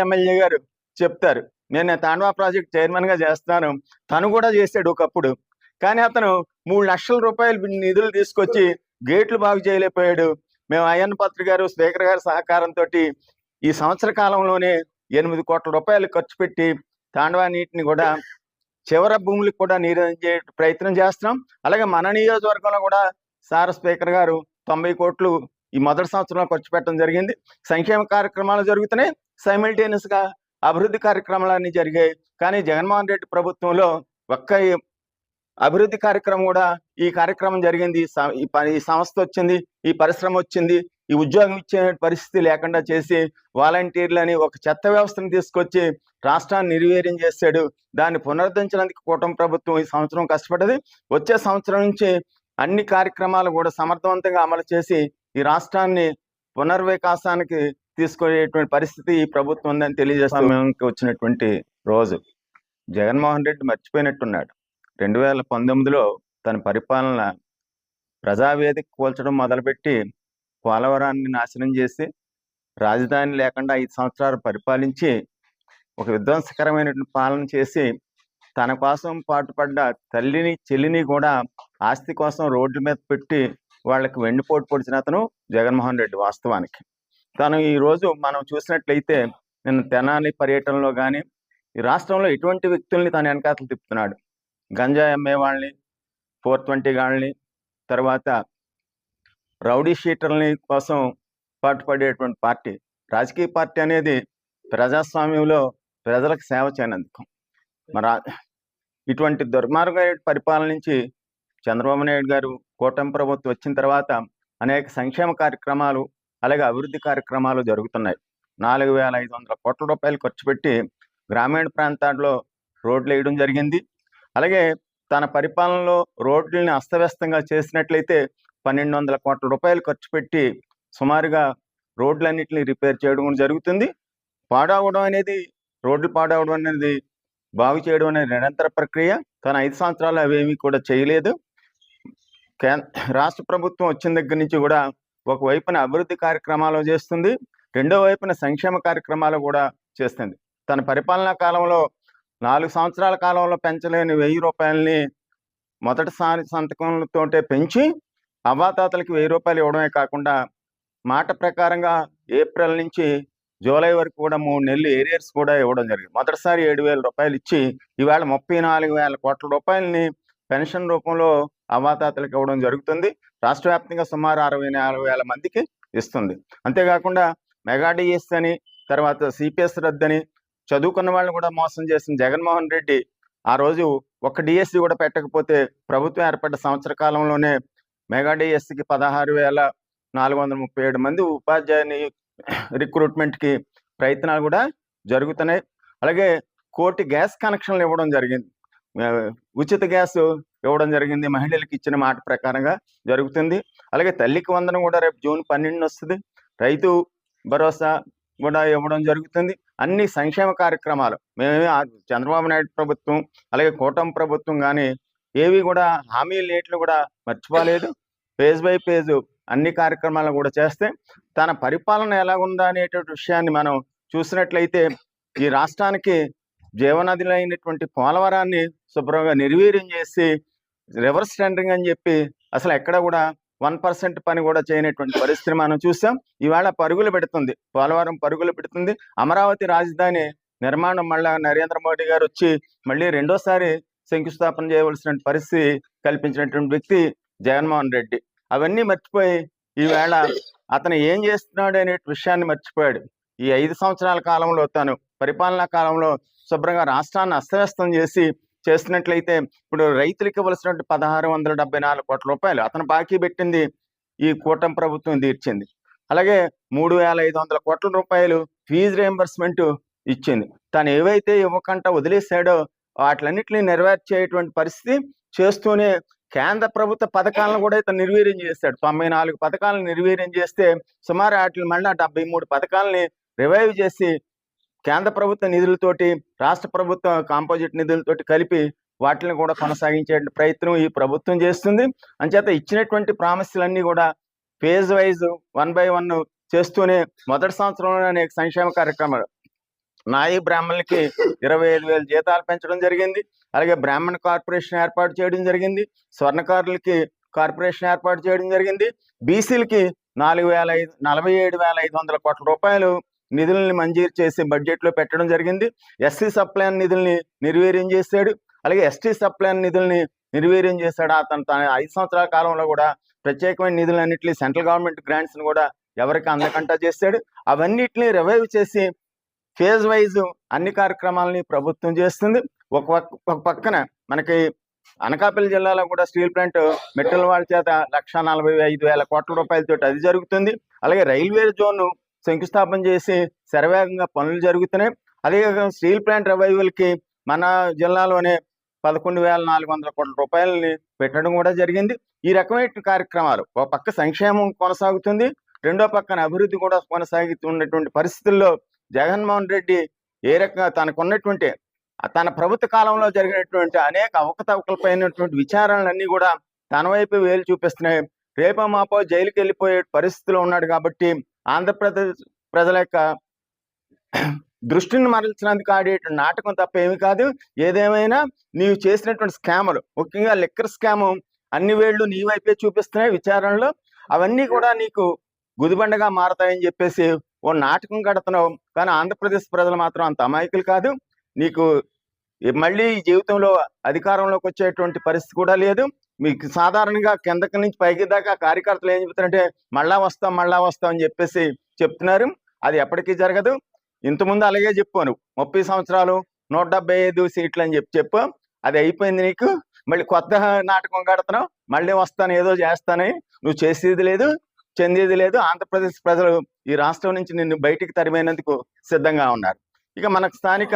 MLA గారు చెప్తారు, నేను తాండవా ప్రాజెక్ట్ చైర్మన్గా చేస్తాను. తను కూడా చేశాడు ఒకప్పుడు. కానీ అతను 3 లక్షల రూపాయలు నిధులు తీసుకొచ్చి గేట్లు బాగు చేయలేకపోయాడు. మేము అయ్యన్న పాత్ర గారు, స్పీకర్ గారి సహకారంతో ఈ సంవత్సర కాలంలోనే 8 కోట్ల రూపాయలు ఖర్చు పెట్టి తాండవా నీటిని కూడా చివర భూములకు కూడా నీరు అందించే ప్రయత్నం చేస్తున్నాం. అలాగే మన నియోజకవర్గంలో కూడా సార్ స్పీకర్ గారు 90 కోట్లు ఈ మొదటి సంవత్సరంలో ఖర్చు పెట్టడం జరిగింది. సంక్షేమ కార్యక్రమాలు జరుగుతున్నాయి, సైమిల్టేనియస్ గా అభివృద్ధి కార్యక్రమాలన్నీ జరిగాయి. కానీ జగన్మోహన్ రెడ్డి ప్రభుత్వంలో ఒక్క అభివృద్ధి కార్యక్రమం కూడా ఈ కార్యక్రమం జరిగింది, ఈ సంస్థ వచ్చింది, ఈ పరిశ్రమ వచ్చింది, ఈ ఉద్యోగం ఇచ్చే పరిస్థితి లేకుండా చేసి వాలంటీర్లని ఒక చెత్త వ్యవస్థను తీసుకొచ్చి రాష్ట్రాన్ని నిర్వీర్యం చేశాడు. దాన్ని పునరుద్ధరించడానికి కూటమి ప్రభుత్వం ఈ సంవత్సరం కష్టపడ్డది. వచ్చే సంవత్సరం నుంచి అన్ని కార్యక్రమాలు కూడా సమర్థవంతంగా అమలు చేసి ఈ రాష్ట్రాన్ని పునర్వికాసానికి తీసుకునేటువంటి పరిస్థితి ఈ ప్రభుత్వం ఉందని తెలియజేస్తానికి వచ్చినటువంటి రోజు. జగన్మోహన్ రెడ్డి మర్చిపోయినట్టున్నాడు. 2019లో తన పరిపాలన ప్రజావేదిక కూల్చడం మొదలుపెట్టి పోలవరాన్ని నాశనం చేసి రాజధాని లేకుండా 5 సంవత్సరాలు పరిపాలించి ఒక విధ్వంసకరమైనటువంటి పాలన చేసి తన కోసం పాటుపడ్డ తల్లిని చెల్లిని కూడా ఆస్తి కోసం రోడ్ల మీద పెట్టి వాళ్ళకి వెన్నుపోటు పొడిచిన అతను జగన్మోహన్ రెడ్డి. వాస్తవానికి తను ఈరోజు మనం చూసినట్లయితే నిన్న తెనాలి పర్యటనలో కానీ ఈ రాష్ట్రంలో ఎటువంటి వ్యక్తుల్ని తన వెనకాతలు తిప్పుతున్నాడు. గంజా అమ్మే వాళ్ళని, 420 గాళ్ళని, తర్వాత రౌడీ షీటర్లని కోసం పాటుపడేటువంటి పార్టీ. రాజకీయ పార్టీ అనేది ప్రజాస్వామ్యంలో ప్రజలకు సేవ చేయనందుకు. మరి ఇటువంటి దుర్మార్గమైన పరిపాలన నుంచి చంద్రబాబు నాయుడు గారు కూటమి ప్రభుత్వం వచ్చిన తర్వాత అనేక సంక్షేమ కార్యక్రమాలు అలాగే అభివృద్ధి కార్యక్రమాలు జరుగుతున్నాయి. 4,500 కోట్ల రూపాయలు ఖర్చు పెట్టి గ్రామీణ ప్రాంతాల్లో రోడ్లు వేయడం జరిగింది. అలాగే తన పరిపాలనలో రోడ్లని అస్తవ్యస్తంగా చేసినట్లయితే 1,200 కోట్ల రూపాయలు ఖర్చు పెట్టి సుమారుగా రోడ్లన్నింటినీ రిపేర్ చేయడం జరుగుతుంది. పాడవడం అనేది, రోడ్లు పాడవడం అనేది, బాగు చేయడం అనేది నిరంతర ప్రక్రియ. తన 5 సంవత్సరాలు అవేమీ కూడా చేయలేదు. రాష్ట్ర ప్రభుత్వం వచ్చిన దగ్గర నుంచి కూడా ఒకవైపున అభివృద్ధి కార్యక్రమాలు చేస్తుంది, రెండో వైపున సంక్షేమ కార్యక్రమాలు కూడా చేస్తుంది. తన పరిపాలనా కాలంలో 4 సంవత్సరాల కాలంలో పెంచలేని 1000 రూపాయలని మొదటిసారి సంతకంతోటే పెంచి అవ్వాతాతలకి 1000 రూపాయలు ఇవ్వడమే కాకుండా మాట ప్రకారంగా ఏప్రిల్ నుంచి జూలై వరకు కూడా 3 నెలలు ఏరియర్స్ కూడా ఇవ్వడం జరిగింది. మొదటిసారి 7,000 రూపాయలు ఇచ్చి ఇవాళ 34,000 కోట్ల రూపాయలని పెన్షన్ రూపంలో అవ్వాతాతలకు ఇవ్వడం జరుగుతుంది. రాష్ట్ర వ్యాప్తంగా సుమారు 64,000 మందికి ఇస్తుంది. అంతేకాకుండా మెగా డిఎస్ అని, తర్వాత సిపిఎస్ రద్దని, చదువుకున్న వాళ్ళని కూడా మోసం చేసిన జగన్మోహన్ రెడ్డి ఆ రోజు ఒక్క డిఎస్సి కూడా పెట్టకపోతే ప్రభుత్వం ఏర్పడ్డ సంవత్సర కాలంలోనే మెగా డిఎస్సికి 16,437 మంది ఉపాధ్యాయుని రిక్రూట్మెంట్కి ప్రయత్నాలు కూడా జరుగుతున్నాయి. అలాగే 1 కోటి గ్యాస్ కనెక్షన్లు ఇవ్వడం జరిగింది, ఉచిత గ్యాస్ ఇవ్వడం జరిగింది, మహిళలకు ఇచ్చిన మాట ప్రకారంగా జరుగుతుంది. అలాగే తల్లికి వందనం కూడా రేపు జూన్ 12 వస్తుంది. రైతు భరోసా కూడా ఇవ్వడం జరుగుతుంది. అన్ని సంక్షేమ కార్యక్రమాలు మేమే చంద్రబాబు నాయుడు ప్రభుత్వం అలాగే కూటమి ప్రభుత్వం కానీ ఏవి కూడా హామీలు నేట్లు కూడా మర్చిపోలేదు. పేజ్ బై పేజ్ అన్ని కార్యక్రమాలను కూడా చేస్తే తన పరిపాలన ఎలా ఉందా అనేటువంటి విషయాన్ని మనం చూసినట్లయితే ఈ రాష్ట్రానికి జీవనదిలో అయినటువంటి పోలవరాన్ని శుభ్రంగా నిర్వీర్యం చేసి రివర్స్ టెండరింగ్ అని చెప్పి అసలు ఎక్కడ కూడా 1% పని కూడా చేయనటువంటి పరిస్థితిని మనం చూసాం. ఇవాళ పరుగులు పెడుతుంది, పోలవరం పరుగులు పెడుతుంది. అమరావతి రాజధాని నిర్మాణం మళ్ళా నరేంద్ర మోడీ గారు వచ్చి మళ్ళీ రెండోసారి శంకుస్థాపన చేయవలసిన పరిస్థితి కల్పించినటువంటి వ్యక్తి జగన్మోహన్ రెడ్డి. అవన్నీ మర్చిపోయి ఈవేళ అతను ఏం చేస్తున్నాడు అనే విషయాన్ని మర్చిపోయాడు. ఈ 5 సంవత్సరాల కాలంలో తను పరిపాలనా కాలంలో శుభ్రంగా రాష్ట్రాన్ని అస్తవ్యస్తం చేస్తున్నట్లయితే ఇప్పుడు రైతులకు ఇవ్వాల్సినటువంటి 1,674 కోట్ల రూపాయలు అతను బాకీ పెట్టింది ఈ కూటమి ప్రభుత్వం తీర్చింది. అలాగే 3,500 కోట్ల రూపాయలు ఫీజు రియంబర్స్మెంట్ ఇచ్చింది. తను ఏవైతే ఇవ్వకుండా వదిలేశాడో వాటిలన్నింటినీ నెరవేర్చేటువంటి పరిస్థితి చేస్తూనే కేంద్ర ప్రభుత్వ పథకాలను కూడా ఇతను నిర్వీర్యం చేశాడు. 94 పథకాలను నిర్వీర్యం చేస్తే సుమారు వాటిని మళ్ళీ 73 పథకాలని రివైవ్ చేసి కేంద్ర ప్రభుత్వ నిధులతోటి రాష్ట్ర ప్రభుత్వ కాంపోజిట్ నిధులతోటి కలిపి వాటిని కూడా కొనసాగించే ప్రయత్నం ఈ ప్రభుత్వం చేస్తుంది. అంచేత ఇచ్చినటువంటి ప్రామిస్లన్నీ కూడా ఫేజ్ వైజ్ 1 by 1 చేస్తూనే మొదటి సంవత్సరంలో అనేక సంక్షేమ కార్యక్రమాలు నాయి బ్రాహ్మణులకి 25,000 జీతాలు పెంచడం జరిగింది. అలాగే బ్రాహ్మణ కార్పొరేషన్ ఏర్పాటు చేయడం జరిగింది. స్వర్ణకారులకి కార్పొరేషన్ ఏర్పాటు చేయడం జరిగింది. బీసీలకి 47,500 కోట్ల రూపాయలు నిధుల్ని మంజూరు చేసి బడ్జెట్లో పెట్టడం జరిగింది. ఎస్సీ సప్లైన్ నిధుల్ని నిర్వీర్యం చేశాడు. అలాగే ఎస్టీ సప్లైన్ నిధుల్ని నిర్వీర్యం చేశాడు. అతను తన 5 సంవత్సరాల కాలంలో కూడా ప్రత్యేకమైన నిధులన్నింటినీ సెంట్రల్ గవర్నమెంట్ గ్రాంట్స్ని కూడా ఎవరికి అందకుండా చేశాడు. అవన్నిటిని రివైవ్ చేసి ఫేజ్ వైజ్ అన్ని కార్యక్రమాలని ప్రభుత్వం చేస్తుంది. ఒక పక్కన మనకి అనకాపల్లి జిల్లాలో కూడా స్టీల్ ప్లాంట్ మెటల్ వాళ్ళ చేత 1,45,000 కోట్ల రూపాయలతో అది జరుగుతుంది. అలాగే రైల్వే జోన్ శంకుస్థాపన చేసి శరవేగంగా పనులు జరుగుతున్నాయి. అదే స్టీల్ ప్లాంట్ రివైవల్కి మన జిల్లాలోనే 11,400 కోట్ల రూపాయలని పెట్టడం కూడా జరిగింది. ఈ రకమైన కార్యక్రమాలు ఒక పక్క సంక్షేమం కొనసాగుతుంది, రెండో పక్కన అభివృద్ధి కూడా కొనసాగుతున్నటువంటి పరిస్థితుల్లో జగన్మోహన్ రెడ్డి ఏ రకంగా తనకున్నటువంటి తన ప్రభుత్వ కాలంలో జరిగినటువంటి అనేక అవకతవకలపైనటువంటి విచారణలన్నీ కూడా తన వైపు వేలు చూపిస్తున్నాయి. రేపో మాపో జైలుకి వెళ్ళిపోయే పరిస్థితిలో ఉన్నాడు. కాబట్టి ఆంధ్రప్రదేశ్ ప్రజల యొక్క దృష్టిని మరల్చినందుకు ఆడేటువంటి నాటకం తప్ప ఏమి కాదు. ఏదేమైనా నీవు చేసినటువంటి స్కాములు, ముఖ్యంగా లిక్కర్ స్కాము అన్ని వేళ్లు నీ వైపే చూపిస్తున్నాయి విచారణలో. అవన్నీ కూడా నీకు గుదిబండగా మారతాయని చెప్పేసి ఓ నాటకం కడుతున్నావు. కానీ ఆంధ్రప్రదేశ్ ప్రజలు మాత్రం అంత అమాయకులు కాదు. నీకు మళ్ళీ ఈ జీవితంలో అధికారంలోకి వచ్చేటువంటి పరిస్థితి కూడా లేదు. మీకు సాధారణంగా కిందకి నుంచి పైకి దాకా కార్యకర్తలు ఏం చెబుతారంటే మళ్ళా వస్తాం అని చెప్పేసి చెప్తున్నారు. అది ఎప్పటికీ జరగదు. ఇంతకుముందు అలాగే చెప్పాను, 30 సంవత్సరాలు 175 సీట్లు అని చెప్పు. అది అయిపోయింది. నీకు మళ్ళీ కొత్త నాటకం కడుతున్నావు. మళ్ళీ వస్తాను, ఏదో చేస్తానని. నువ్వు చేసేది లేదు, చెందేది లేదు. ఆంధ్రప్రదేశ్ ప్రజలు ఈ రాష్ట్రం నుంచి నిన్ను బయటికి తరిమేందుకు సిద్ధంగా ఉన్నారు. ఇక మనకు స్థానిక